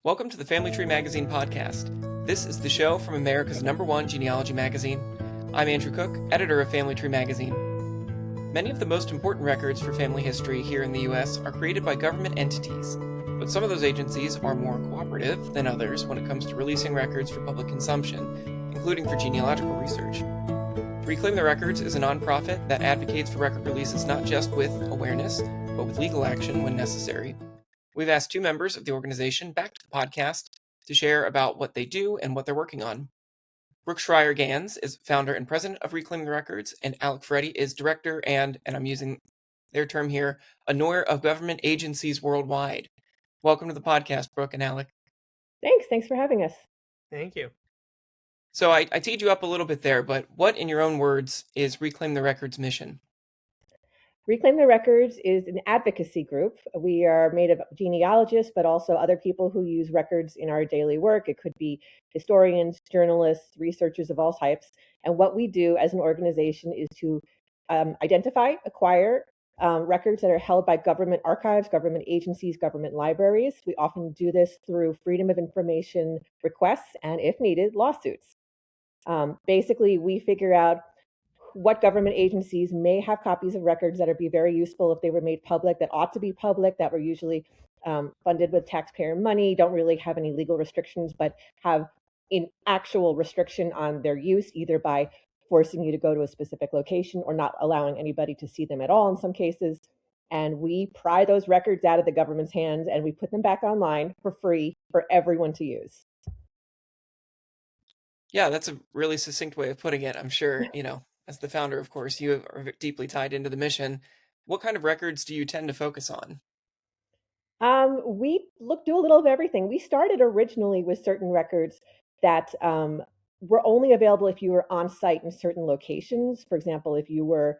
Welcome to the Family Tree Magazine podcast. This is the show from America's #1 genealogy magazine. I'm Andrew Cook, editor of Family Tree Magazine. Many of the most important records for family history here in the U.S. are created by government entities, but some of those agencies are more cooperative than others when it comes to releasing records for public consumption, including for genealogical research. Reclaim the Records is a nonprofit that advocates for record releases not just with awareness, but with legal action when necessary. We've asked two members of the organization back to the podcast to share about what they do and what they're working on. Brooke Schreier-Ganz is founder and president of Reclaim the Records, and Alec Ferretti is director and I'm using their term here, annoyer of government agencies worldwide. Welcome to the podcast, Brooke and Alec. Thanks for having us. Thank you. So I teed you up a little bit there, but what, in your own words, is Reclaim the Records' mission? Reclaim the Records is an advocacy group. We are made of genealogists, but also other people who use records in our daily work. It could be historians, journalists, researchers of all types. And what we do as an organization is to identify, acquire records that are held by government archives, government agencies, government libraries. We often do this through freedom of information requests and, if needed, lawsuits. Basically, we figure out what government agencies may have copies of records that would be very useful if they were made public, that ought to be public, that were usually funded with taxpayer money, don't really have any legal restrictions, but have an actual restriction on their use, either by forcing you to go to a specific location or not allowing anybody to see them at all in some cases. And we pry those records out of the government's hands and we put them back online for free for everyone to use. Yeah, that's a really succinct way of putting it. I'm sure, as the founder, of course, you are deeply tied into the mission. What kind of records do you tend to focus on? We do a little of everything. We started originally with certain records that were only available if you were on site in certain locations. For example, if you were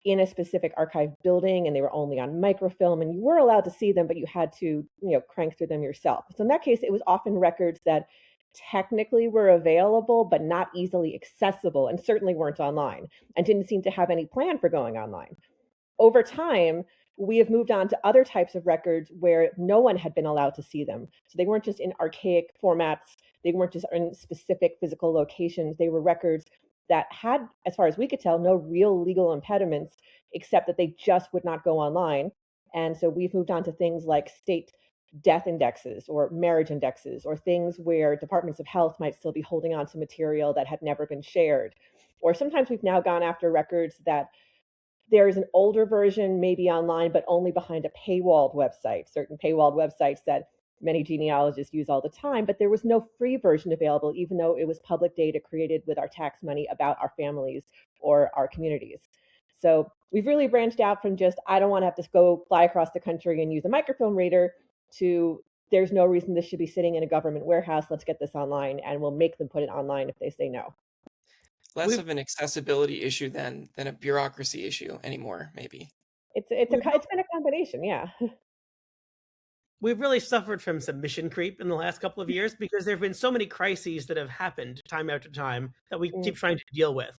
in a specific archive building and they were only on microfilm and you were allowed to see them, but you had to, crank through them yourself. So in that case, it was often records that technically were available, but not easily accessible and certainly weren't online and didn't seem to have any plan for going online. Over time, we have moved on to other types of records where no one had been allowed to see them. So they weren't just in archaic formats. They weren't just in specific physical locations. They were records that had, as far as we could tell, no real legal impediments, except that they just would not go online. And so we've moved on to things like state death indexes or marriage indexes, or things where departments of health might still be holding on to material that had never been shared. Or sometimes we've now gone after records that there is an older version, maybe online, but only behind a paywalled website, certain paywalled websites that many genealogists use all the time, but there was no free version available, even though it was public data created with our tax money about our families or our communities. So we've really branched out from just, I don't want to have to go fly across the country and use a microfilm reader, to there's no reason this should be sitting in a government warehouse. Let's get this online, and we'll make them put it online if they say no. Less of an accessibility issue than a bureaucracy issue anymore, maybe. It's been a combination, yeah. We've really suffered from some mission creep in the last couple of years because there have been so many crises that have happened time after time that we keep trying to deal with.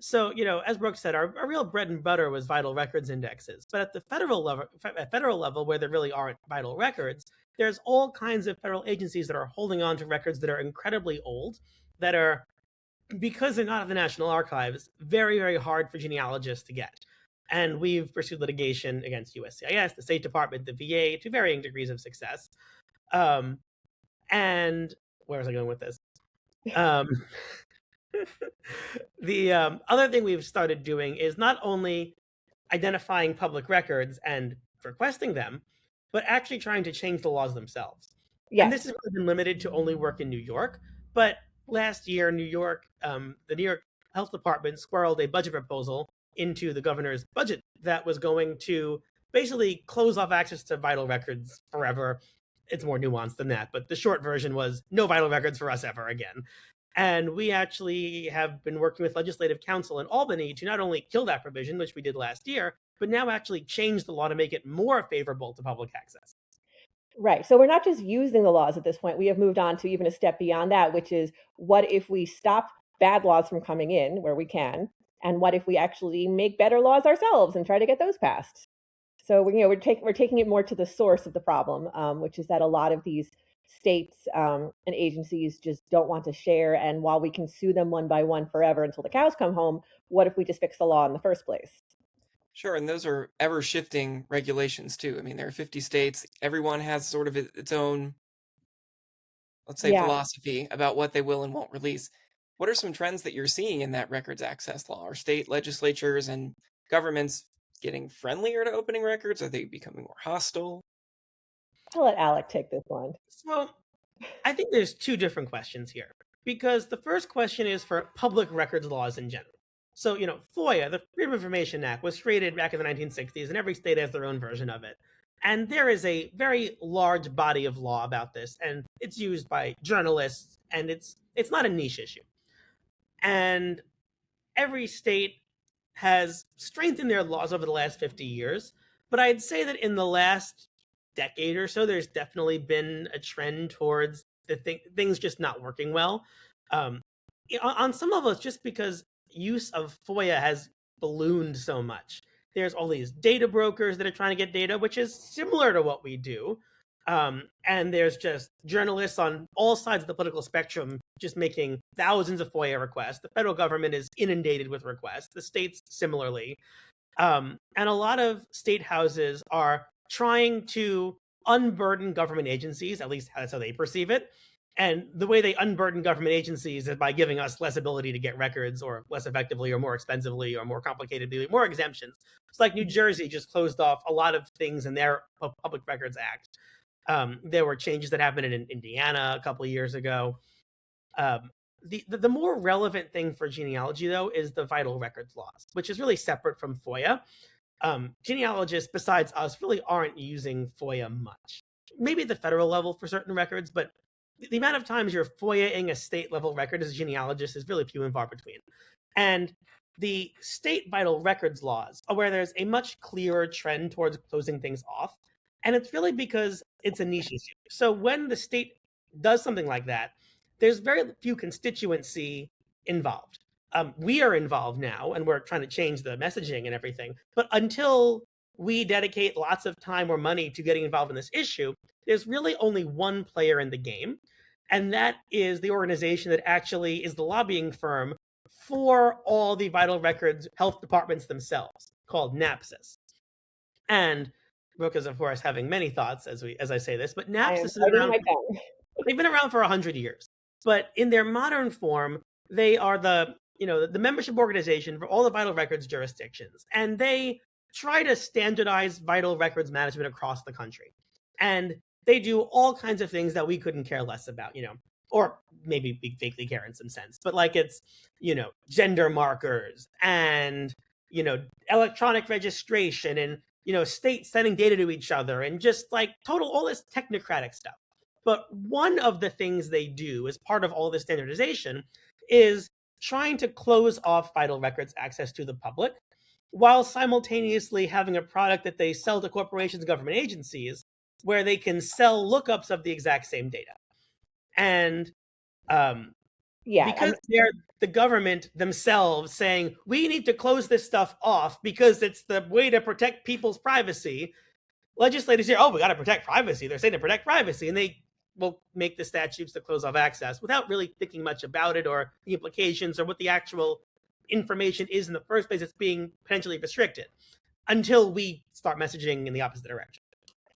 So, as Brooke said, our real bread and butter was vital records indexes. But at the federal level, where there really aren't vital records, there's all kinds of federal agencies that are holding on to records that are incredibly old, that are, because they're not at the National Archives, very, very hard for genealogists to get. And we've pursued litigation against USCIS, the State Department, the VA, to varying degrees of success. And where was I going with this? The other thing we've started doing is not only identifying public records and requesting them, but actually trying to change the laws themselves. Yes. And this has been limited to only work in New York. But last year, New York, the New York Health Department squirreled a budget proposal into the governor's budget that was going to basically close off access to vital records forever. It's more nuanced than that, but the short version was no vital records for us ever again. And we actually have been working with Legislative Counsel in Albany to not only kill that provision, which we did last year, but now actually change the law to make it more favorable to public access. Right. So we're not just using the laws at this point. We have moved on to even a step beyond that, which is, what if we stop bad laws from coming in where we can? And what if we actually make better laws ourselves and try to get those passed? So we're taking it more to the source of the problem, which is that a lot of these states and agencies just don't want to share. And while we can sue them one by one forever until the cows come home, what if we just fix the law in the first place? Sure, and those are ever shifting regulations too. I mean, there are 50 states. Everyone has sort of its own, let's say, philosophy about what they will and won't release. What are some trends that you're seeing in that records access law? Are state legislatures and governments getting friendlier to opening records? Are they becoming more hostile? I'll let Alec take this one. So I think there's two different questions here, because the first question is for public records laws in general. So, FOIA, the Freedom of Information Act, was created back in the 1960s, and every state has their own version of it. And there is a very large body of law about this, and it's used by journalists, and it's not a niche issue. And every state has strengthened their laws over the last 50 years. But I'd say that in the last decade or so, there's definitely been a trend towards things just not working well. On some level, it's just because use of FOIA has ballooned so much. There's all these data brokers that are trying to get data, which is similar to what we do. And there's just journalists on all sides of the political spectrum just making thousands of FOIA requests. The federal government is inundated with requests. The states similarly. And a lot of state houses are trying to unburden government agencies, at least that's how they perceive it. And the way they unburden government agencies is by giving us less ability to get records, or less effectively, or more expensively, or more complicatedly, more exemptions. It's like New Jersey just closed off a lot of things in their Public Records Act. There were changes that happened in Indiana a couple of years ago. The more relevant thing for genealogy, though, is the vital records laws, which is really separate from FOIA. Genealogists, besides us, really aren't using FOIA much. Maybe at the federal level for certain records, but the amount of times you're FOIA-ing a state-level record as a genealogist is really few and far between. And the state vital records laws are where there's a much clearer trend towards closing things off. And it's really because it's a niche issue. So when the state does something like that, there's very few constituency involved. We are involved now, and we're trying to change the messaging and everything. But until we dedicate lots of time or money to getting involved in this issue, there's really only one player in the game. And that is the organization that actually is the lobbying firm for all the vital records health departments themselves, called NAPSIS. And Brooke is, of course, having many thoughts as I say this, but NAPSIS they've been around for 100 years. But in their modern form, they are the membership organization for all the vital records jurisdictions. And they try to standardize vital records management across the country. And they do all kinds of things that we couldn't care less about, or maybe we vaguely care in some sense. But like it's, gender markers and, electronic registration and, states sending data to each other and just like all this technocratic stuff. But one of the things they do as part of all this standardization is trying to close off vital records access to the public, while simultaneously having a product that they sell to corporations and government agencies where they can sell lookups of the exact same data. And because they're the government themselves saying, we need to close this stuff off because it's the way to protect people's privacy, legislators say, oh, we got to protect privacy. They're saying to protect privacy. And they will make the statutes to close off access without really thinking much about it or the implications or what the actual information is in the first place. It's being potentially restricted until we start messaging in the opposite direction.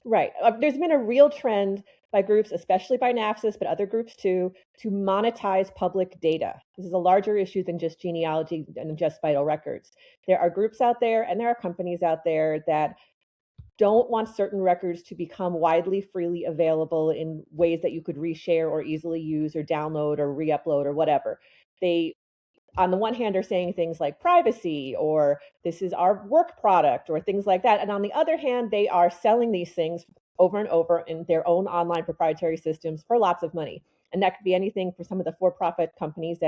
Right. There's been a real trend by groups, especially by NAPSIS, but other groups too, to monetize public data. This is a larger issue than just genealogy and just vital records. There are groups out there and there are companies out there that don't want certain records to become widely, freely available in ways that you could reshare or easily use or download or re-upload or whatever. They, on the one hand, are saying things like privacy or this is our work product or things like that. And on the other hand, they are selling these things over and over in their own online proprietary systems for lots of money. And that could be anything for some of the for-profit companies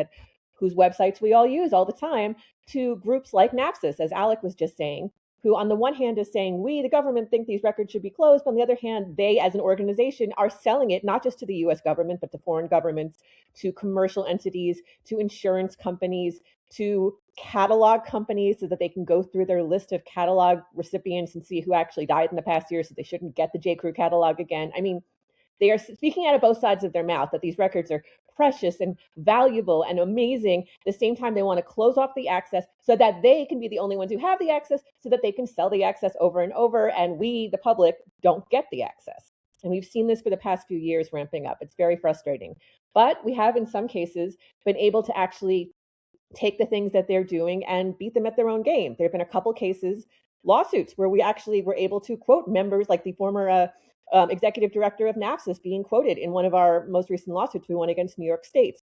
whose websites we all use all the time, to groups like NAPSIS, as Alec was just saying, who on the one hand is saying, we, the government, think these records should be closed. But on the other hand, they as an organization are selling it, not just to the US government, but to foreign governments, to commercial entities, to insurance companies, to catalog companies so that they can go through their list of catalog recipients and see who actually died in the past year so they shouldn't get the J. Crew catalog again. I mean, they are speaking out of both sides of their mouth that these records are precious and valuable and amazing. At the same time, they want to close off the access so that they can be the only ones who have the access, so that they can sell the access over and over, and we, the public, don't get the access. And we've seen this for the past few years ramping up. It's very frustrating. But we have, in some cases, been able to actually take the things that they're doing and beat them at their own game. There have been a couple cases, lawsuits, where we actually were able to quote members, like the former executive director of NAPSIS being quoted in one of our most recent lawsuits we won against New York State.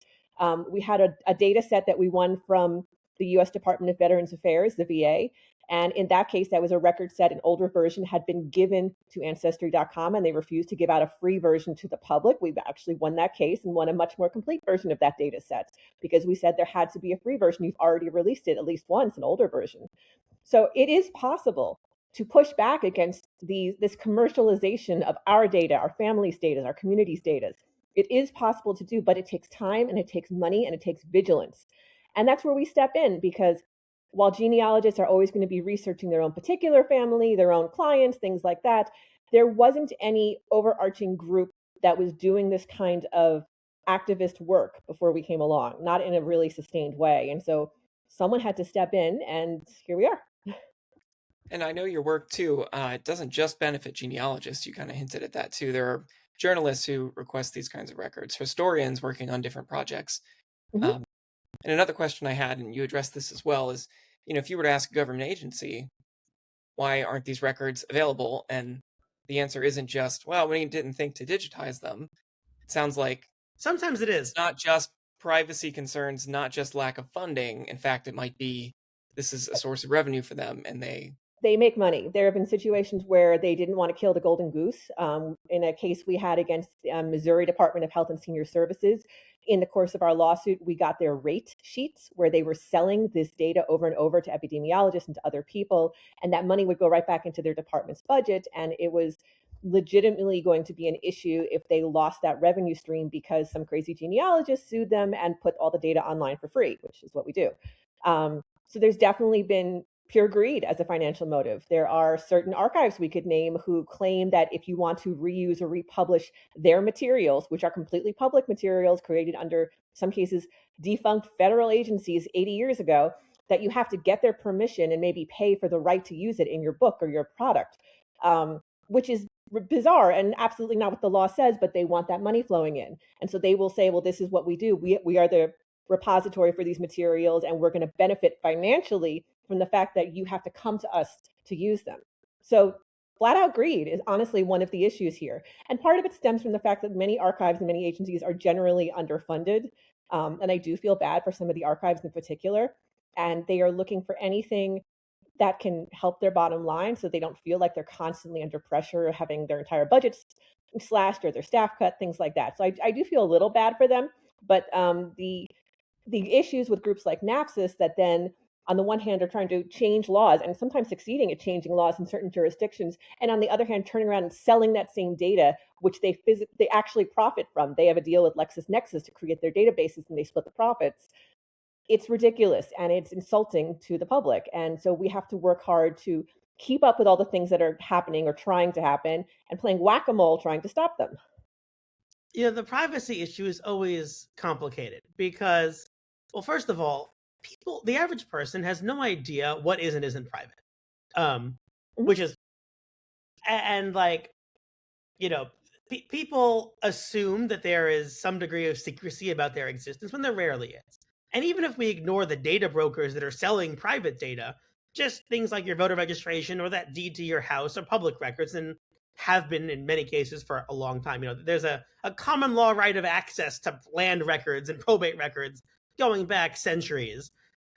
We had a data set that we won from the U.S. Department of Veterans Affairs, the VA. And in that case, that was a record set. An older version had been given to Ancestry.com, and they refused to give out a free version to the public. We've actually won that case and won a much more complete version of that data set because we said there had to be a free version. You've already released it at least once, an older version. So it is possible to push back against this commercialization of our data, our family's data, our community's data. It is possible to do, but it takes time and it takes money and it takes vigilance. And that's where we step in, because while genealogists are always going to be researching their own particular family, their own clients, things like that, there wasn't any overarching group that was doing this kind of activist work before we came along, not in a really sustained way. And so someone had to step in, and here we are. And I know your work, too, it doesn't just benefit genealogists. You kind of hinted at that, too. There are journalists who request these kinds of records, historians working on different projects. Mm-hmm. And another question I had, and you addressed this as well, is, if you were to ask a government agency, why aren't these records available? And the answer isn't just, well, we didn't think to digitize them. It sounds like sometimes it is. It's not just privacy concerns, not just lack of funding. In fact, it might be this is a source of revenue for them, and they make money. There have been situations where they didn't want to kill the golden goose. In a case we had against the Missouri Department of Health and Senior Services, in the course of our lawsuit, we got their rate sheets where they were selling this data over and over to epidemiologists and to other people, and that money would go right back into their department's budget, and it was legitimately going to be an issue if they lost that revenue stream because some crazy genealogist sued them and put all the data online for free, which is what we do. So there's definitely been pure greed as a financial motive. There are certain archives we could name who claim that if you want to reuse or republish their materials, which are completely public materials created under, some cases, defunct federal agencies 80 years ago, that you have to get their permission and maybe pay for the right to use it in your book or your product, which is bizarre and absolutely not what the law says, but they want that money flowing in. And so they will say, well, this is what we do. We are the repository for these materials, and we're going to benefit financially from the fact that you have to come to us to use them. So flat out greed is honestly one of the issues here. And part of it stems from the fact that many archives and many agencies are generally underfunded. And I do feel bad for some of the archives in particular. And they are looking for anything that can help their bottom line so they don't feel like they're constantly under pressure, having their entire budgets slashed or their staff cut, things like that. So I do feel a little bad for them. But the issues with groups like NAPSIS that then, on the one hand, are trying to change laws and sometimes succeeding at changing laws in certain jurisdictions, and on the other hand, turning around and selling that same data, which they actually profit from. They have a deal with LexisNexis to create their databases, and they split the profits. It's ridiculous, and it's insulting to the public. And so we have to work hard to keep up with all the things that are happening or trying to happen, and playing whack-a-mole trying to stop them. The privacy issue is always complicated because, well, first of all, the average person has no idea what is and isn't private, which is, and like, people assume that there is some degree of secrecy about their existence when there rarely is. And even if we ignore the data brokers that are selling private data, just things like your voter registration or that deed to your house are public records and have been in many cases for a long time. There's a common law right of access to land records and probate records going back centuries.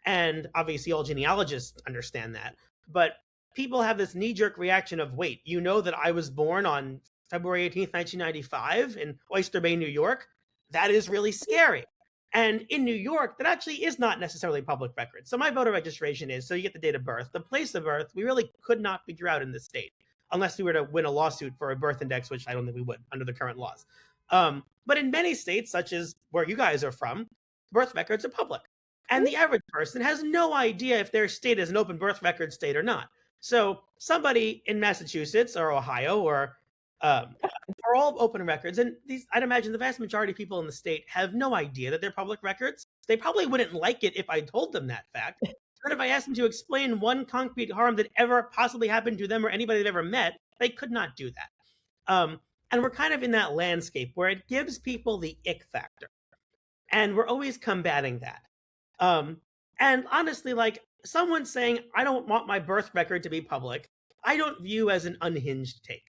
And obviously all genealogists understand that. But people have this knee-jerk reaction of, wait, that I was born on February 18th, 1995 in Oyster Bay, New York? That is really scary. And in New York, that actually is not necessarily public record. So my voter registration is, so you get the date of birth. The place of birth, we really could not figure out in this state, unless we were to win a lawsuit for a birth index, which I don't think we would under the current laws. But in many states, such as where you guys are from, birth records are public. And the average person has no idea if their state is an open birth record state or not. So somebody in Massachusetts or Ohio or are all open records. And these, I'd imagine the vast majority of people in the state have no idea that they're public records. They probably wouldn't like it if I told them that fact. But if I asked them to explain one concrete harm that ever possibly happened to them or anybody they've ever met, they could not do that. And we're kind of in that landscape where it gives people the ick factor. And we're always combating that. And honestly, like someone saying, I don't want my birth record to be public, I don't view as an unhinged take.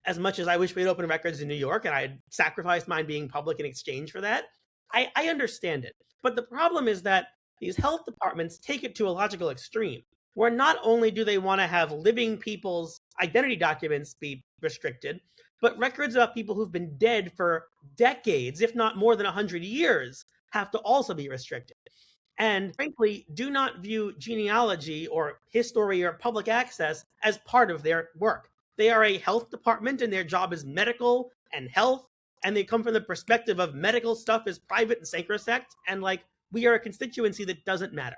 As much as I wish we had open records in New York and I had sacrificed mine being public in exchange for that, I understand it. But the problem is that these health departments take it to a logical extreme, where not only do they want to have living people's identity documents be restricted, but records about people who've been dead for decades, if not more than 100 years, have to also be restricted. And frankly, do not view genealogy or history or public access as part of their work. They are a health department and their job is medical and health. And they come from the perspective of medical stuff is private and sacrosanct. And like, we are a constituency that doesn't matter.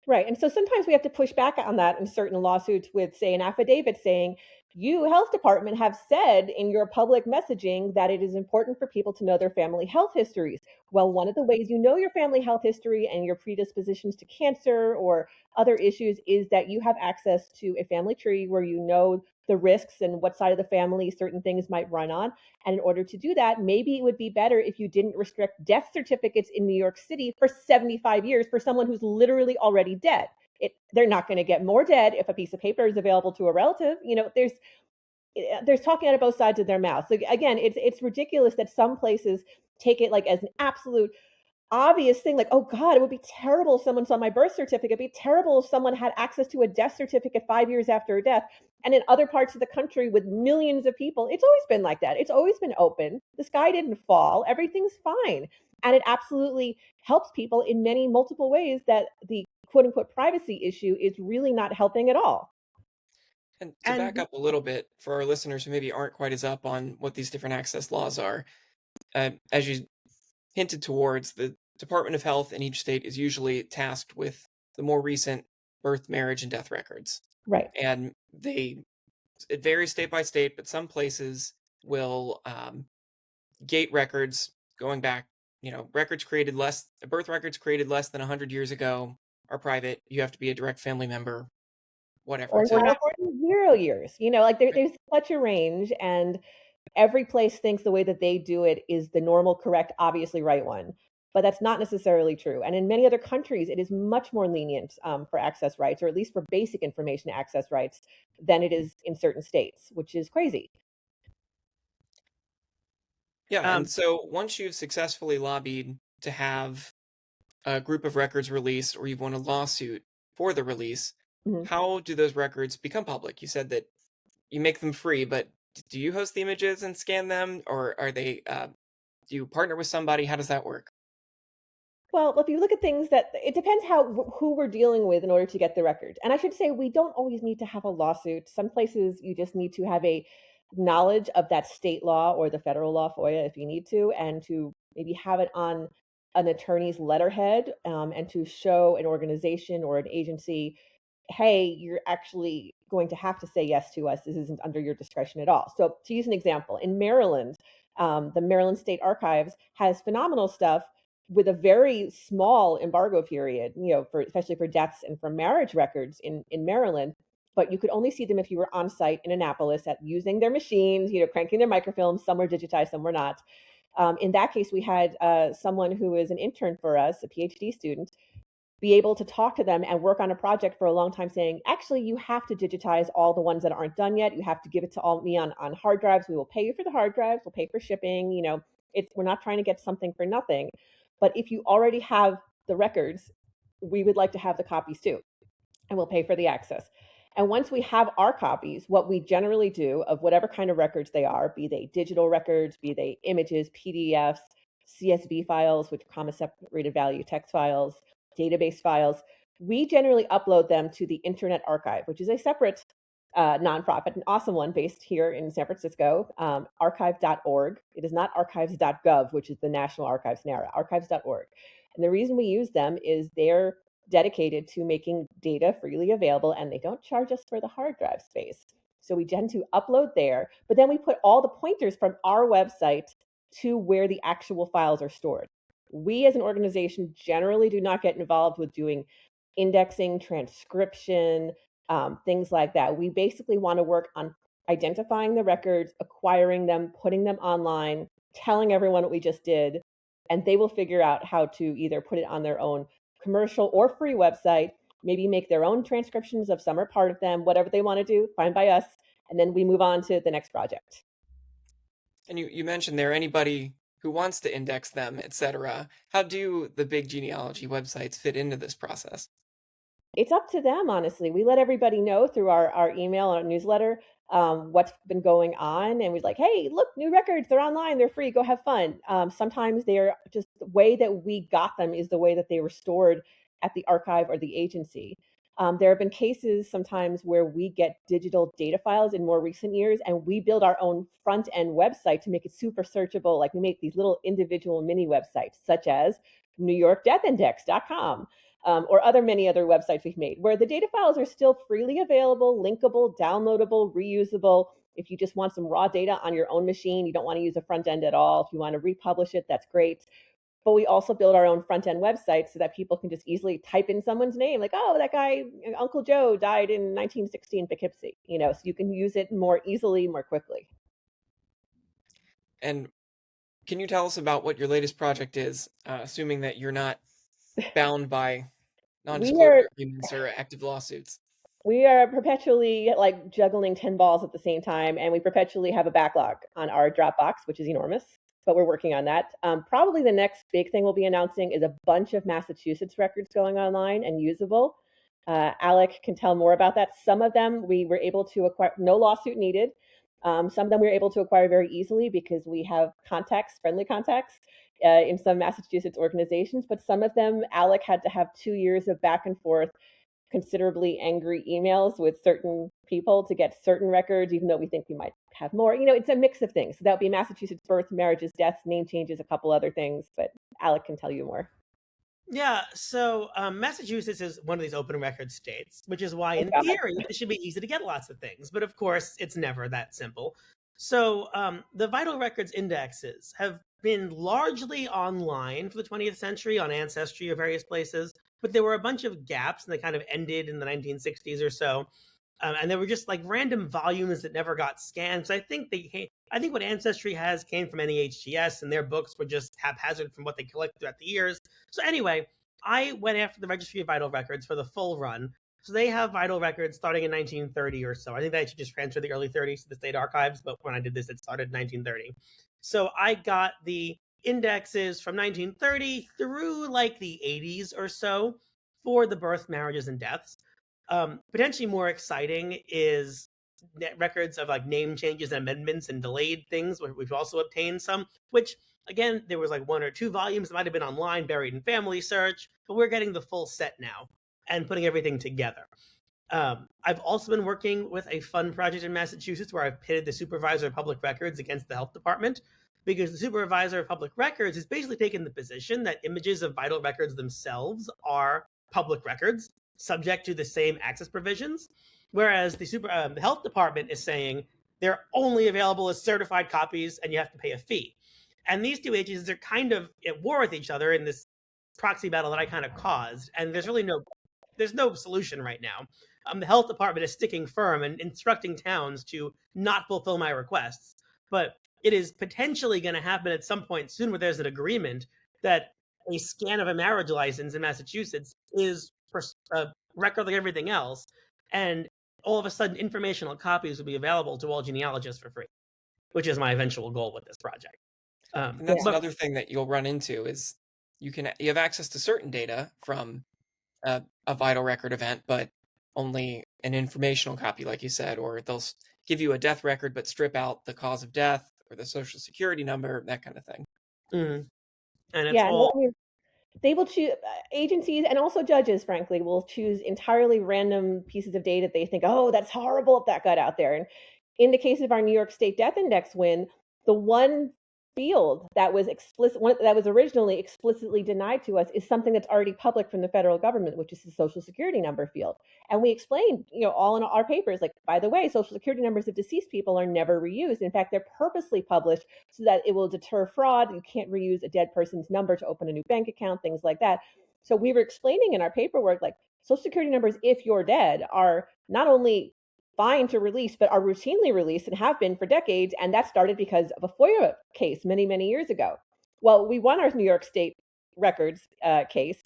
Right. And so sometimes we have to push back on that in certain lawsuits with, say, an affidavit saying, you, health department, have said in your public messaging that it is important for people to know their family health histories. Well, one of the ways you know your family health history and your predispositions to cancer or other issues is that you have access to a family tree where you know the risks and what side of the family certain things might run on. And in order to do that, maybe it would be better if you didn't restrict death certificates in New York City for 75 years for someone who's literally already dead. They're not going to get more dead if a piece of paper is available to a relative. You know, there's talking out of both sides of their mouth. So again, it's ridiculous that some places take it like as an absolute obvious thing, like, oh God, it would be terrible if someone saw my birth certificate. It'd be terrible if someone had access to a death certificate 5 years after a death. And in other parts of the country with millions of people, it's always been like that. It's always been open. The sky didn't fall. Everything's fine. And it absolutely helps people in many multiple ways that the quote unquote privacy issue is really not helping at all. And to back up a little bit for our listeners who maybe aren't quite as up on what these different access laws are, as you hinted towards, the Department of Health in each state is usually tasked with the more recent birth, marriage, and death records. Right. And it varies state by state, but some places will gate records going back, birth records created less than 100 years ago are private. You have to be a direct family member, whatever. Or 0 years. There's such a range, and every place thinks the way that they do it is the normal, correct, obviously right one. But that's not necessarily true. And in many other countries, it is much more lenient for access rights, or at least for basic information access rights, than it is in certain states, which is crazy. Yeah, and so once you've successfully lobbied to have a group of records released, or you've won a lawsuit for the release, how do those records become public? You said that you make them free, but do you host the images and scan them, or are they? Do you partner with somebody? How does that work? Well, if you look at things it depends who we're dealing with in order to get the record. And I should say, we don't always need to have a lawsuit. Some places you just need to have a knowledge of that state law or the federal law, FOIA, if you need to, and to maybe have it on an attorney's letterhead, and to show an organization or an agency, hey, you're actually going to have to say yes to us. This isn't under your discretion at all. So to use an example, in Maryland, the Maryland State Archives has phenomenal stuff with a very small embargo period, especially for deaths and for marriage records in Maryland. But you could only see them if you were on site in Annapolis using their machines, cranking their microfilms. Some were digitized, some were not. In that case, we had someone who is an intern for us, a PhD student, be able to talk to them and work on a project for a long time saying, actually, you have to digitize all the ones that aren't done yet. You have to give it to me on hard drives. We will pay you for the hard drives. We'll pay for shipping. We're not trying to get something for nothing. But if you already have the records, we would like to have the copies too, and we'll pay for the access. And once we have our copies, what we generally do of whatever kind of records they are, be they digital records, be they images, PDFs, CSV files, which comma separated value text files, database files, we generally upload them to the Internet Archive, which is a separate nonprofit, an awesome one based here in San Francisco, archive.org. It is not archives.gov, which is the National Archives NARA, archives.org. And the reason we use them is they're dedicated to making data freely available, and they don't charge us for the hard drive space. So we tend to upload there, but then we put all the pointers from our website to where the actual files are stored. We as an organization generally do not get involved with doing indexing, transcription, things like that. We basically want to work on identifying the records, acquiring them, putting them online, telling everyone what we just did, and they will figure out how to either put it on their own commercial or free website, maybe make their own transcriptions of some or part of them, whatever they want to do, fine by us, and then we move on to the next project. And you mentioned there anybody who wants to index them, etc. How do the big genealogy websites fit into this process? It's up to them, honestly. We let everybody know through our email and our newsletter what's been going on. And we're like, hey, look, new records, they're online, they're free, go have fun. Sometimes they're just the way that we got them is the way that they were stored at the archive or the agency. There have been cases sometimes where we get digital data files in more recent years, and we build our own front end website to make it super searchable. Like we make these little individual mini websites, such as NewYorkDeathIndex.com. Or many other websites we've made, where the data files are still freely available, linkable, downloadable, reusable. If you just want some raw data on your own machine, you don't want to use a front end at all. If you want to republish it, that's great. But we also build our own front end website so that people can just easily type in someone's name, like, oh, that guy, Uncle Joe, died in 1960 in Poughkeepsie. So you can use it more easily, more quickly. And can you tell us about what your latest project is, assuming that you're not bound by non-disclosure agreements or active lawsuits? We are perpetually like juggling 10 balls at the same time, and we perpetually have a backlog on our Dropbox, which is enormous, but we're working on that. Probably the next big thing we'll be announcing is a bunch of Massachusetts records going online and usable. Alec can tell more about that. Some of them we were able to acquire, no lawsuit needed. Some of them we were able to acquire very easily because we have contacts, friendly contacts, in some Massachusetts organizations, but some of them Alec had to have 2 years of back and forth, considerably angry emails with certain people to get certain records, even though we think we might have more. It's a mix of things. So that would be Massachusetts births, marriages, deaths, name changes, a couple other things, but Alec can tell you more. Yeah, so Massachusetts is one of these open record states, which is why, in theory, it should be easy to get lots of things. But of course, it's never that simple. So the vital records indexes have been largely online for the 20th century on Ancestry or various places, but there were a bunch of gaps, and they kind of ended in the 1960s or so. And they were just like random volumes that never got scanned. So I think what Ancestry has came from NEHGS, and their books were just haphazard from what they collected throughout the years. So anyway, I went after the Registry of Vital Records for the full run. So they have vital records starting in 1930 or so. I think they actually just transferred the early 30s to the state archives, but when I did this, it started in 1930. So I got the indexes from 1930 through like the 80s or so for the birth, marriages, and deaths. Potentially more exciting is records of like name changes and amendments and delayed things. We've also obtained some, which again, there was like 1 or 2 volumes that might have been online, buried in Family Search, but we're getting the full set now and putting everything together. I've also been working with a fun project in Massachusetts where I've pitted the supervisor of public records against the health department, because the supervisor of public records has basically taken the position that images of vital records themselves are public records subject to the same access provisions, whereas the health department is saying they're only available as certified copies and you have to pay a fee. And these two agencies are kind of at war with each other in this proxy battle that I kind of caused, and there's no solution right now. The health department is sticking firm and instructing towns to not fulfill my requests, but it is potentially going to happen at some point soon where there's an agreement that a scan of a marriage license in Massachusetts is a record like everything else, and all of a sudden informational copies will be available to all genealogists for free, which is my eventual goal with this project. And that's another thing that you'll run into is you have access to certain data from a vital record event, but only an informational copy, like you said, or they'll give you a death record but strip out the cause of death or the social security number, that kind of thing. And it's they will choose, agencies and also judges, frankly, will choose entirely random pieces of data. They think, oh, that's horrible if that got out there. And in the case of our New York State Death Index win, the one field that was that was originally explicitly denied to us is something that's already public from the federal government, which is the social security number field. And we explained, all in our papers, like, by the way, social security numbers of deceased people are never reused. In fact, they're purposely published so that it will deter fraud. You can't reuse a dead person's number to open a new bank account, things like that. So we were explaining in our paperwork, like, social security numbers, if you're dead, are not only fine to release, but are routinely released and have been for decades. And that started because of a FOIA case many, many years ago. Well, we won our New York State records case.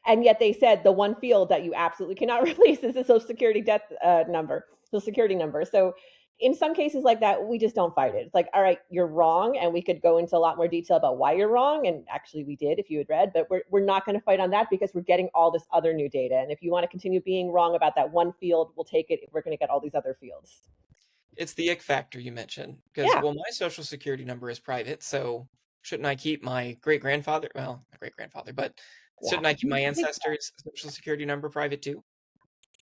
And yet they said the one field that you absolutely cannot release is the Social Security Social Security number. So in some cases like that, we just don't fight it. It's like, all right, you're wrong. And we could go into a lot more detail about why you're wrong. And actually we did, if you had read, but we're not going to fight on that because we're getting all this other new data. And if you want to continue being wrong about that one field, we'll take it if we're going to get all these other fields. It's the ick factor you mentioned. Because, well, my social security number is private. So shouldn't I keep my great-grandfather? Well, not great-grandfather, but shouldn't I keep my ancestors' social security number private too?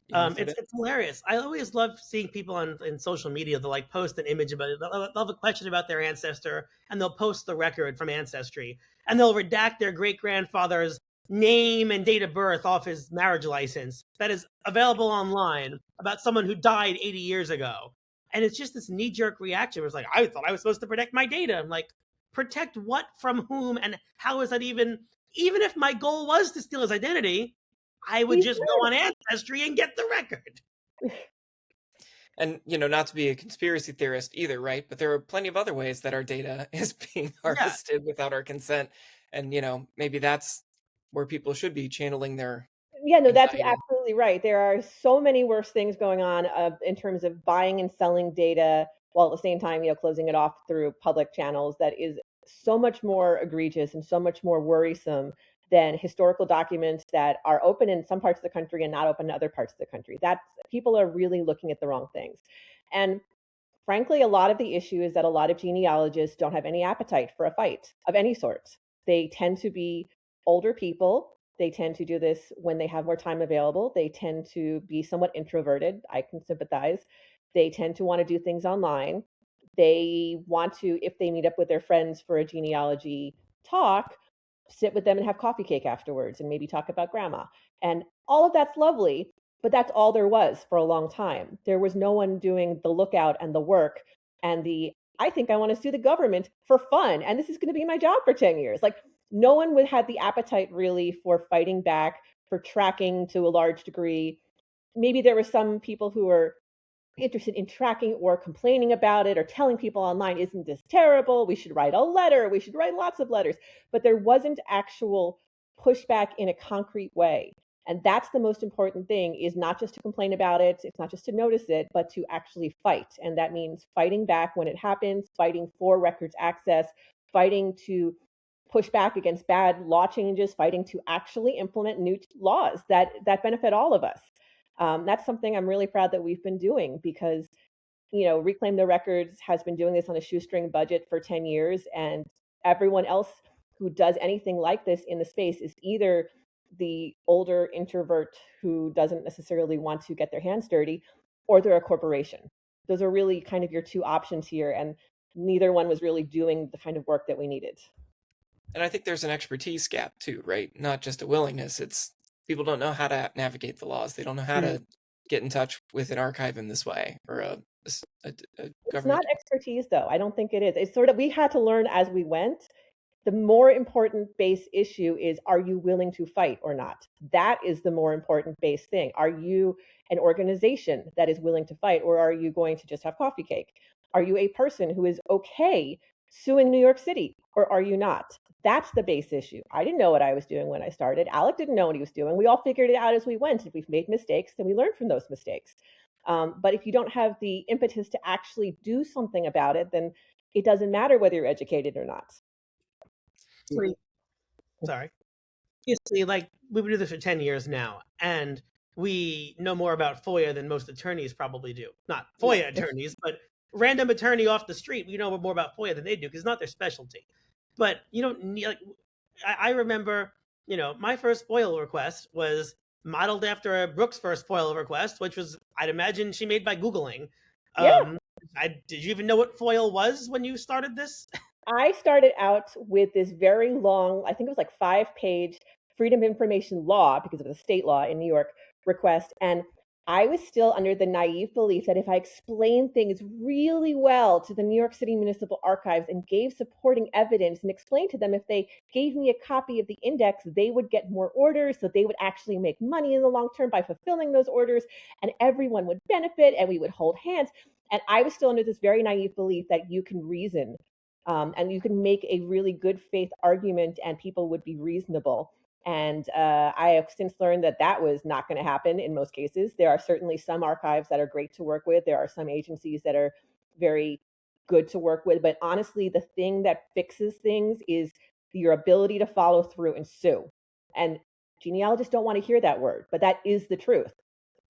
It's hilarious. I always love seeing people in social media. They'll like post an image about it. They'll have a question about their ancestor, and they'll post the record from Ancestry, and they'll redact their great-grandfather's name and date of birth off his marriage license that is available online about someone who died 80 years ago. And it's just this knee-jerk reaction where it's like, I thought I was supposed to protect my data. I'm like, protect what from whom, and how is that even if my goal was to steal his identity, I would just go on Ancestry and get the record. And, not to be a conspiracy theorist either, right? But there are plenty of other ways that our data is being harvested without our consent. And, maybe that's where people should be channeling their... Yeah, no, that's absolutely right. There are so many worse things going on in terms of buying and selling data, while at the same time, closing it off through public channels, that is so much more egregious and so much more worrisome than historical documents that are open in some parts of the country and not open in other parts of the country. People are really looking at the wrong things. And frankly, a lot of the issue is that a lot of genealogists don't have any appetite for a fight of any sort. They tend to be older people. They tend to do this when they have more time available. They tend to be somewhat introverted. I can sympathize. They tend to want to do things online. They want to, if they meet up with their friends for a genealogy talk, sit with them and have coffee cake afterwards and maybe talk about grandma. And all of that's lovely, but that's all there was for a long time. There was no one doing the lookout and the work and I think I want to sue the government for fun. And this is going to be my job for 10 years. Like, no one had the appetite really for fighting back, for tracking to a large degree. Maybe there were some people who were interested in tracking or complaining about it or telling people online, isn't this terrible? We should write a letter. We should write lots of letters. But there wasn't actual pushback in a concrete way. And that's the most important thing, is not just to complain about it. It's not just to notice it, but to actually fight. And that means fighting back when it happens, fighting for records access, fighting to push back against bad law changes, fighting to actually implement new laws that benefit all of us. That's something I'm really proud that we've been doing, because, Reclaim the Records has been doing this on a shoestring budget for 10 years. And everyone else who does anything like this in the space is either the older introvert who doesn't necessarily want to get their hands dirty, or they're a corporation. Those are really kind of your two options here. And neither one was really doing the kind of work that we needed. And I think there's an expertise gap too, right? Not just a willingness. It's people don't know how to navigate the laws. They don't know how to get in touch with an archive in this way, or a government. It's not expertise, though. I don't think it is. It's sort of, we had to learn as we went. The more important base issue is, are you willing to fight or not? That is the more important base thing. Are you an organization that is willing to fight, or are you going to just have coffee cake? Are you a person who is okay suing New York City, or are you not? That's the base issue. I didn't know what I was doing when I started. Alec didn't know what he was doing. We all figured it out as we went. If we've made mistakes, then we learn from those mistakes. But if you don't have the impetus to actually do something about it, then it doesn't matter whether you're educated or not. Sorry. Obviously, like, we've been doing this for 10 years now, and we know more about FOIA than most attorneys probably do. Not FOIA attorneys, but random attorney off the street. We know more about FOIA than they do, because it's not their specialty. But you don't need, like, I remember, my first FOIA request was modeled after Brooke's first FOIA request, which was, I'd imagine, she made by Googling. Yeah. Did you even know what FOIA was when you started this? I started out with this very long, I think it was like 5-page Freedom of Information law, because it was a state law in New York, request. And I was still under the naive belief that if I explained things really well to the New York City Municipal Archives and gave supporting evidence and explained to them if they gave me a copy of the index, they would get more orders, so they would actually make money in the long term by fulfilling those orders, and everyone would benefit and we would hold hands. And I was still under this very naive belief that you can reason, and you can make a really good faith argument and people would be reasonable. And I have since learned that that was not going to happen in most cases. There are certainly some archives that are great to work with. There are some agencies that are very good to work with. But honestly, the thing that fixes things is your ability to follow through and sue. And genealogists don't want to hear that word, but that is the truth.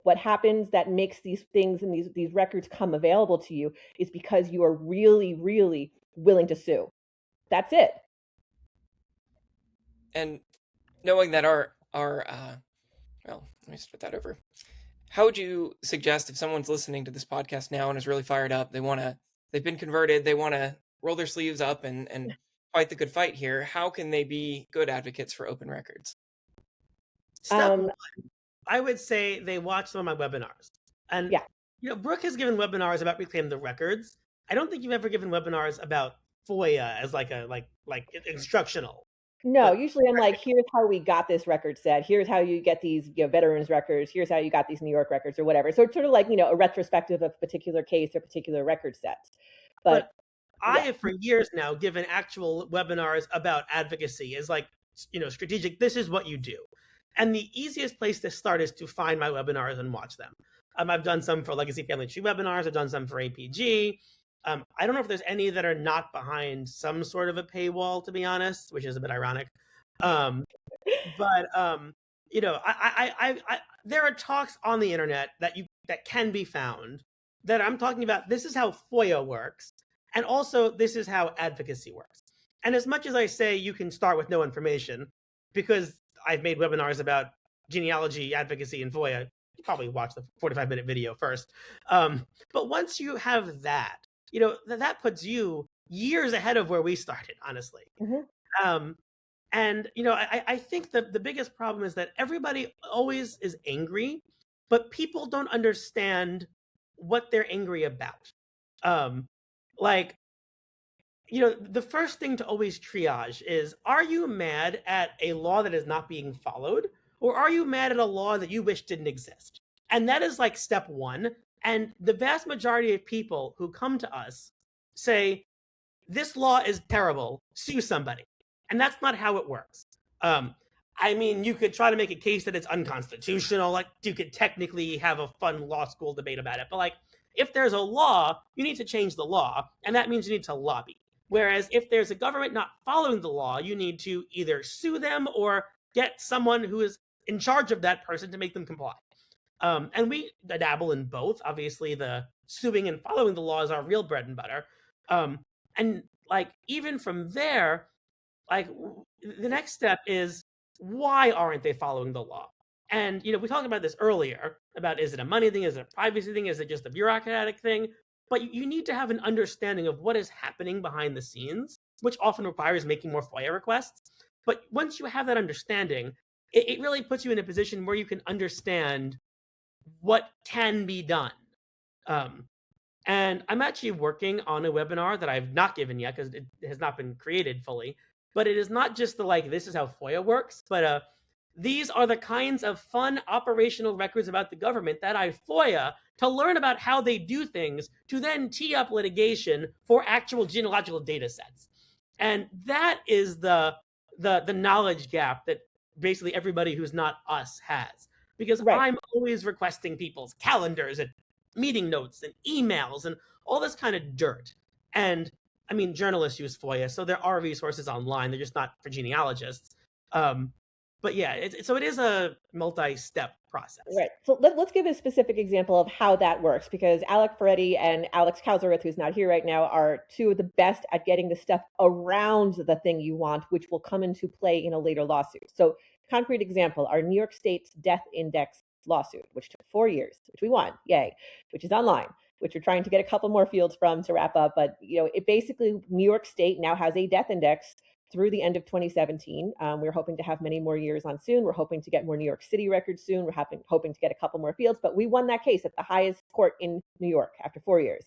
What happens that makes these things and these records come available to you is because you are really, really willing to sue. That's it. And knowing that well, let me start that over. How would you suggest, if someone's listening to this podcast now and is really fired up, they've been converted, they want to roll their sleeves up and fight the good fight here, how can they be good advocates for open records? Step one, I would say they watch some of my webinars. And Brooke has given webinars about Reclaim the Records. I don't think you've ever given webinars about FOIA as like instructional. No, usually I'm like, here's how we got this record set. Here's how you get these veterans records. Here's how you got these New York records or whatever. So it's sort of like, a retrospective of a particular case or particular record sets. But I have for years now given actual webinars about advocacy as like, strategic. This is what you do. And the easiest place to start is to find my webinars and watch them. I've done some for Legacy Family Tree webinars. I've done some for APG. I don't know if there's any that are not behind some sort of a paywall, to be honest, which is a bit ironic. But there are talks on the internet that can be found that I'm talking about. This is how FOIA works, and also this is how advocacy works. And as much as I say you can start with no information, because I've made webinars about genealogy, advocacy, and FOIA, you probably watch the 45-minute video first. But once you have that, that puts you years ahead of where we started, honestly. Mm-hmm. I think that the biggest problem is that everybody always is angry, but people don't understand what they're angry about. The first thing to always triage is, are you mad at a law that is not being followed? Or are you mad at a law that you wish didn't exist? And that is like step one. And the vast majority of people who come to us say, this law is terrible, sue somebody. And that's not how it works. You could try to make a case that it's unconstitutional. Like, you could technically have a fun law school debate about it. But if there's a law, you need to change the law. And that means you need to lobby. Whereas if there's a government not following the law, you need to either sue them or get someone who is in charge of that person to make them comply. And we dabble in both. Obviously, the suing and following the law is our real bread and butter. Even from there, the next step is, why aren't they following the law? And, we talked about this earlier about, is it a money thing? Is it a privacy thing? Is it just a bureaucratic thing? But you need to have an understanding of what is happening behind the scenes, which often requires making more FOIA requests. But once you have that understanding, it really puts you in a position where you can understand what can be done. And I'm actually working on a webinar that I've not given yet because it has not been created fully. But it is not just this is how FOIA works, but these are the kinds of fun operational records about the government that I FOIA to learn about how they do things, to then tee up litigation for actual genealogical data sets. And that is the knowledge gap that basically everybody who's not us has. Because I'm always requesting people's calendars and meeting notes and emails and all this kind of dirt. And journalists use FOIA, so there are resources online. They're just not for genealogists. But yeah, it is a multi-step process. Right. So let's give a specific example of how that works, because Alec Ferretti and Alex Kousereth, who's not here right now, are two of the best at getting the stuff around the thing you want, which will come into play in a later lawsuit. So concrete example, our New York State's death index lawsuit, which took 4 years, which we won, yay, which is online. which we're trying to get a couple more fields from to wrap up. But, it basically, New York State now has a death index through the end of 2017. We're hoping to have many more years on soon. We're hoping to get more New York City records soon. We're hoping to get a couple more fields, but we won that case at the highest court in New York after 4 years.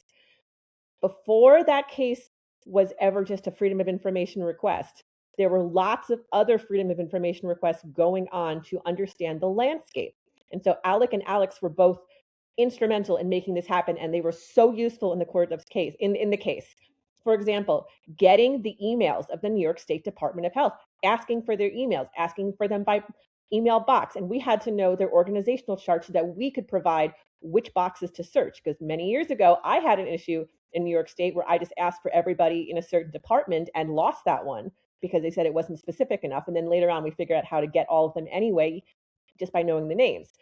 Before that case was ever just a Freedom of Information request, there were lots of other Freedom of Information requests going on to understand the landscape. And so Alec and Alex were both instrumental in making this happen, and they were so useful in the court of case, in the case. For example, getting the emails of the New York State Department of Health, asking for their emails, asking for them by email box. And we had to know their organizational chart so that we could provide which boxes to search. Because many years ago, I had an issue in New York State where I just asked for everybody in a certain department and lost that one because they said it wasn't specific enough. And then later on, we figured out how to get all of them anyway, just by knowing the names.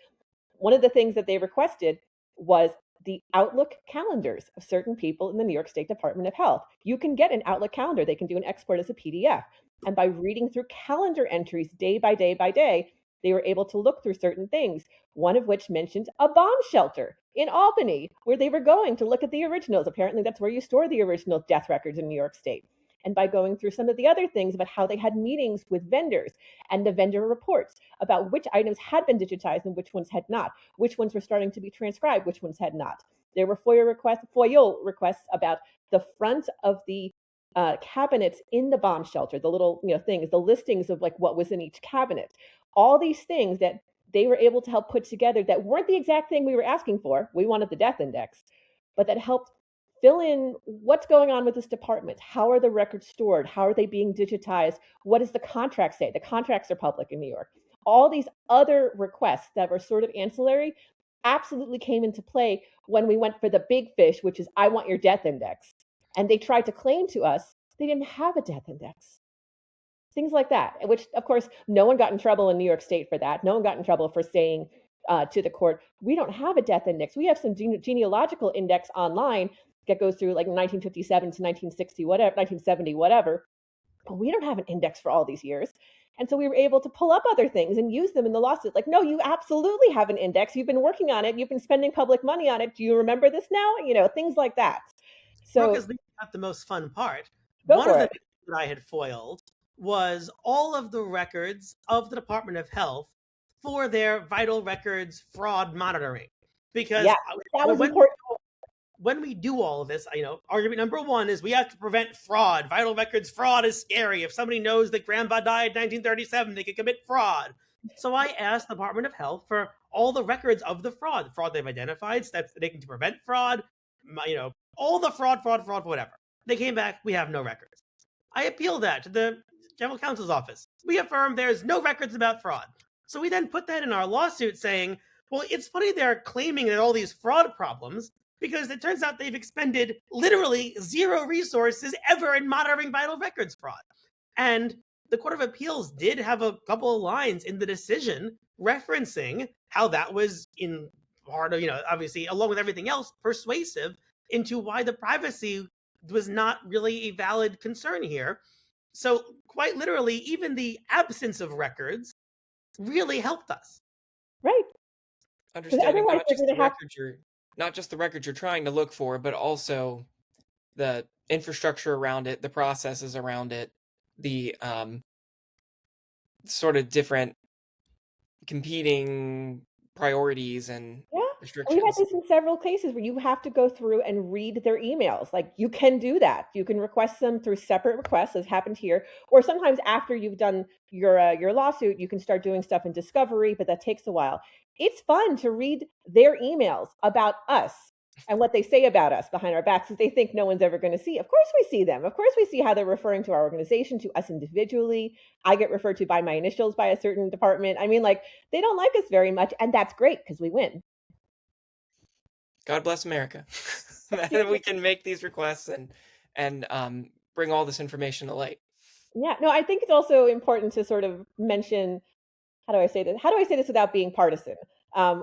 One of the things that they requested was the Outlook calendars of certain people in the New York State Department of Health. You can get an Outlook calendar. They can do an export as a PDF. And by reading through calendar entries day by day by day, they were able to look through certain things, one of which mentioned a bomb shelter in Albany, where they were going to look at the originals. Apparently, that's where you store the original death records in New York State. And by going through some of the other things about how they had meetings with vendors and the vendor reports about which items had been digitized and which ones had not, which ones were starting to be transcribed, which ones had not. There were FOIA requests about the front of the cabinets in the bomb shelter, the little things, the listings of like what was in each cabinet. All these things that they were able to help put together that weren't the exact thing we were asking for. We wanted the death index, but that helped fill in what's going on with this department. How are the records stored? How are they being digitized? What does the contract say? The contracts are public in New York. All these other requests that were sort of ancillary absolutely came into play when we went for the big fish, which is I want your death index. And they tried to claim to us they didn't have a death index. Things like that, which of course, no one got in trouble in New York State for that. No one got in trouble for saying to the court, we don't have a death index. We have some genealogical index online that goes through like 1957 to 1960, whatever, 1970, whatever. But we don't have an index for all these years. And so we were able to pull up other things and use them in the lawsuit. Like, no, you absolutely have an index. You've been working on it. You've been spending public money on it. Do you remember this now? Things like that. So Brooke is not the most fun part. One of the things that I had foiled was all of the records of the Department of Health for their vital records fraud monitoring. Because that was important. When we do all of this, argument number one is we have to prevent fraud. Vital records fraud is scary. If somebody knows that grandpa died in 1937, they could commit fraud. So I asked the Department of Health for all the records of the fraud they've identified, steps they're taking to prevent fraud, all the fraud, whatever. They came back, we have no records. I appealed that to the General Counsel's office. We affirmed there's no records about fraud. So we then put that in our lawsuit saying, well, it's funny they're claiming that all these fraud problems, because it turns out they've expended literally zero resources ever in monitoring vital records fraud. And the Court of Appeals did have a couple of lines in the decision referencing how that was in part of, obviously, along with everything else, persuasive into why the privacy was not really a valid concern here. So quite literally, even the absence of records really helped us. Right. Understanding not just the records you're trying to look for, but also the infrastructure around it, the processes around it, the sort of different competing priorities and restrictions. We've had this in several cases where you have to go through and read their emails. Like, you can do that. You can request them through separate requests, as happened here. Or sometimes after you've done your lawsuit, you can start doing stuff in discovery, but that takes a while. It's fun to read their emails about us and what they say about us behind our backs, because they think no one's ever going to see. Of course we see them. Of course we see how they're referring to our organization, to us individually. I get referred to by my initials by a certain department. I mean, like, they don't like us very much, and that's great because we win. God bless America. That we can make these requests and bring all this information to light. Yeah, no, I think it's also important to sort of mention, how do I say this without being partisan?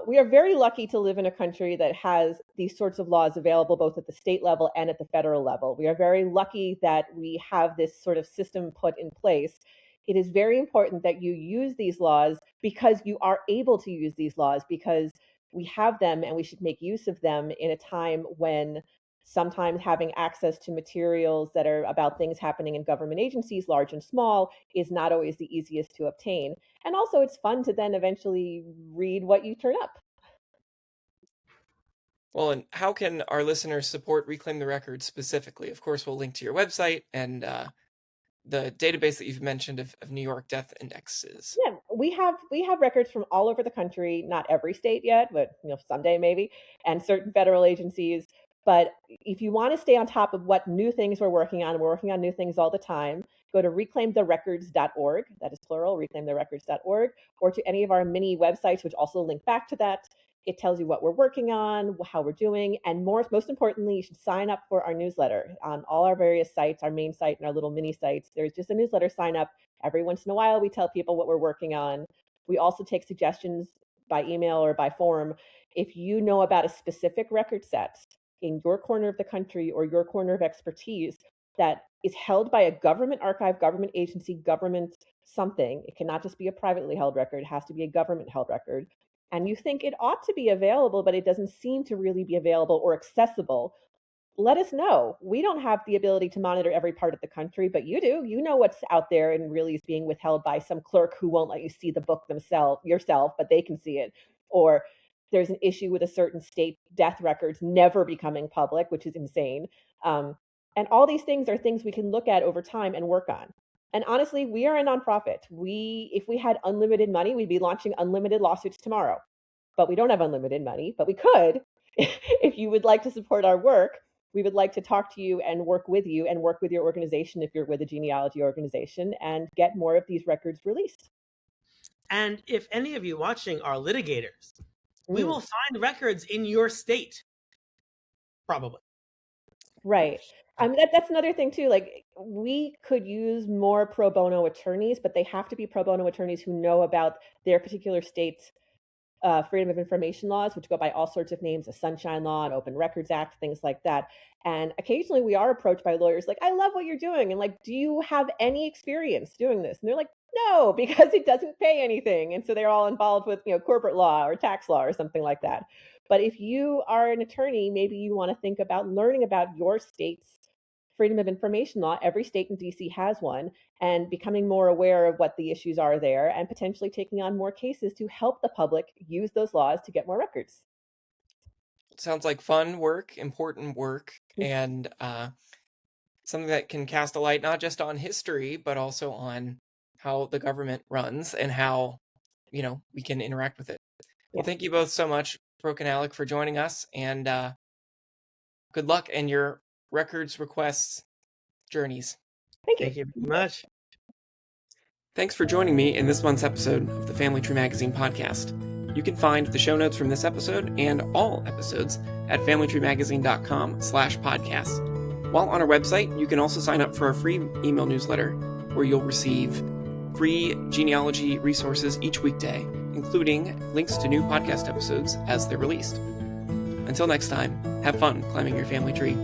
We are very lucky to live in a country that has these sorts of laws available both at the state level and at the federal level. We are very lucky that we have this sort of system put in place. It is very important that you use these laws because you are able to use these laws, because we have them and we should make use of them in a time when sometimes having access to materials that are about things happening in government agencies, large and small, is not always the easiest to obtain. And also it's fun to then eventually read what you turn up. Well, and how can our listeners support Reclaim the Record specifically? Of course, we'll link to your website and the database that you've mentioned of New York death indexes. Yeah, we have records from all over the country, not every state yet, but someday maybe, and certain federal agencies. But if you want to stay on top of what new things we're working on new things all the time, go to reclaimtherecords.org, that is plural, reclaimtherecords.org, or to any of our mini websites, which also link back to that. It tells you what we're working on, how we're doing, and most importantly, you should sign up for our newsletter on all our various sites, our main site and our little mini sites. There's just a newsletter sign up. Every once in a while, we tell people what we're working on. We also take suggestions by email or by form. If you know about a specific record set in your corner of the country or your corner of expertise that is held by a government archive, government agency, government something, it cannot just be a privately held record, it has to be a government held record, and you think it ought to be available, but it doesn't seem to really be available or accessible, let us know. We don't have the ability to monitor every part of the country, but you do. You know what's out there and really is being withheld by some clerk who won't let you see the book yourself, but they can see it. Or there's an issue with a certain state death records never becoming public, which is insane. And all these things are things we can look at over time and work on. And honestly, we are a nonprofit. If we had unlimited money, we'd be launching unlimited lawsuits tomorrow. But we don't have unlimited money, but we could. If you would like to support our work, we would like to talk to you and work with you and work with your organization if you're with a genealogy organization and get more of these records released. And if any of you watching are litigators, we will find records in your state, probably. Right. I mean, that's another thing too. Like, we could use more pro bono attorneys, but they have to be pro bono attorneys who know about their particular state's freedom of information laws, which go by all sorts of names, the Sunshine Law and Open Records Act, things like that. And occasionally we are approached by lawyers like, I love what you're doing. And like, do you have any experience doing this? And they're like, no, because it doesn't pay anything. And so they're all involved with, corporate law or tax law or something like that. But if you are an attorney, maybe you want to think about learning about your state's freedom of information law. Every state in DC has one, and becoming more aware of what the issues are there and potentially taking on more cases to help the public use those laws to get more records. Sounds like fun work, important work, and something that can cast a light not just on history, but also on how the government runs and how, we can interact with it. Well, thank you both so much, Brooke and Alec, for joining us, and good luck in your records requests journeys. Thank you. Thank you very much. Thanks for joining me in this month's episode of the Family Tree Magazine podcast. You can find the show notes from this episode and all episodes at familytreemagazine.com/podcast. While on our website, you can also sign up for our free email newsletter where you'll receive free genealogy resources each weekday, including links to new podcast episodes as they're released. Until next time, have fun climbing your family tree.